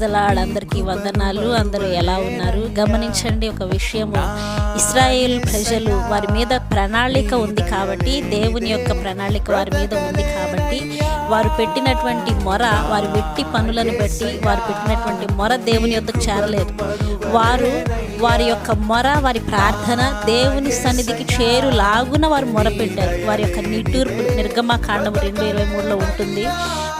The lord. అందరికీ వందనాలు. అందరూ ఎలా ఉన్నారు? గమనించండి ఒక విషయము, ఇశ్రాయేల్ ప్రజలు వారి మీద ప్రణాళిక ఉంది కాబట్టి, దేవుని యొక్క ప్రణాళిక వారి మీద ఉంది కాబట్టి, వారు పెట్టినటువంటి మొర, వారి వెట్టి పనులను బట్టి వారు పెట్టినటువంటి మొర దేవుని యొద్దకు చేరలేదు. వారి యొక్క మొర, వారి ప్రార్థన దేవుని సన్నిధికి చేరులాగున వారు మొర పెట్టారు. వారి యొక్క నిట్టూర్పులు నిర్గమకాండం 2:23 ఉంటుంది.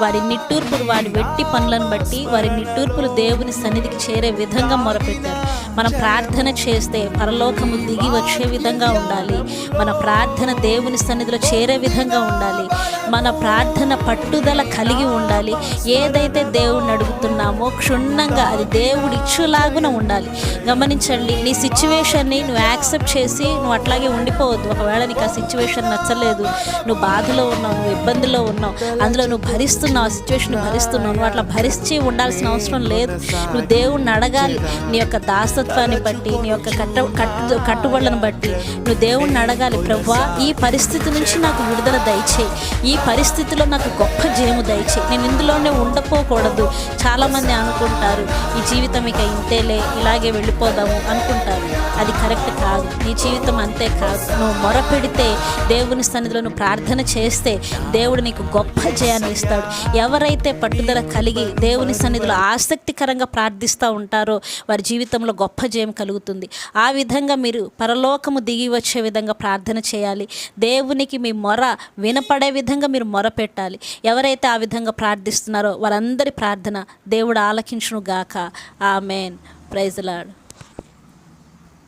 వారి నిట్టూర్పులు, వారి వెట్టి పనులను బట్టి వారి నిట్టూర్పులు దేవుని సన్నిధికి చేరే విధంగా మొరపెట్టారు. మనం ప్రార్థన చేస్తే పరలోకము దిగి వచ్చే విధంగా ఉండాలి. మన ప్రార్థన దేవుని సన్నిధిలో చేరే విధంగా ఉండాలి. మన ప్రార్థన పట్టుదల కలిగి ఉండాలి. ఏదైతే దేవుడిని అడుగుతున్నామో క్షుణ్ణంగా అది దేవుడి ఇచ్చులాగున ఉండాలి. గమనించండి, నీ సిచ్యువేషన్ని నువ్వు యాక్సెప్ట్ చేసి నువ్వు అట్లాగే ఉండిపోవద్దు. ఒకవేళ నీకు ఆ సిచ్యువేషన్ నచ్చలేదు, నువ్వు బాధలో ఉన్నావు, నువ్వు ఇబ్బందిలో ఉన్నావు, అందులో నువ్వు భరిస్తున్నావు, ఆ సిచ్యువేషన్ భరిస్తున్నావు, నువ్వు అట్లా భరించి ఉండాల్సిన అవసరం లేదు. నువ్వు దేవుణ్ణి అడగాలి. నీ యొక్క దాసత్వాన్ని బట్టి, నీ యొక్క కట్టుబడులను బట్టి నువ్వు దేవుణ్ణి అడగాలి. ప్రభువా, ఈ పరిస్థితి నుంచి నాకు విడుదల దయచేయి, ఈ పరిస్థితిలో నాకు గొప్ప జయము దయచేయి, నేను ఇందులోనే ఉండపోకూడదు. చాలామంది అనుకుంటారు, ఈ జీవితం ఇక ఇంతేలే, ఇలాగే వెళ్ళిపోదాము అనుకుంటారు. అది కరెక్ట్ కాదు. నీ జీవితం అంతే కాదు. నువ్వు మొరపెడితే, దేవుని సన్నిధిలో నువ్వు ప్రార్థన చేస్తే దేవుడు నీకు గొప్ప జయాన్ని ఇస్తాడు. ఎవరైతే పట్టుదల కలిగి దేవుని సన్నిధిలో ఆసక్తికరంగా ప్రార్థిస్తూ ఉంటారో వారి జీవితంలో గొప్ప జయం కలుగుతుంది. ఆ విధంగా మీరు పరలోకము దిగి వచ్చే విధంగా ప్రార్థన చేయాలి. దేవునికి మీ మొర వినపడే విధంగా మీరు మొర పెట్టాలి. ఎవరైతే ఆ విధంగా ప్రార్థిస్తున్నారో వారందరి ప్రార్థన దేవుడు ఆలకించును గాక. ఆమేన్. Praise the lord.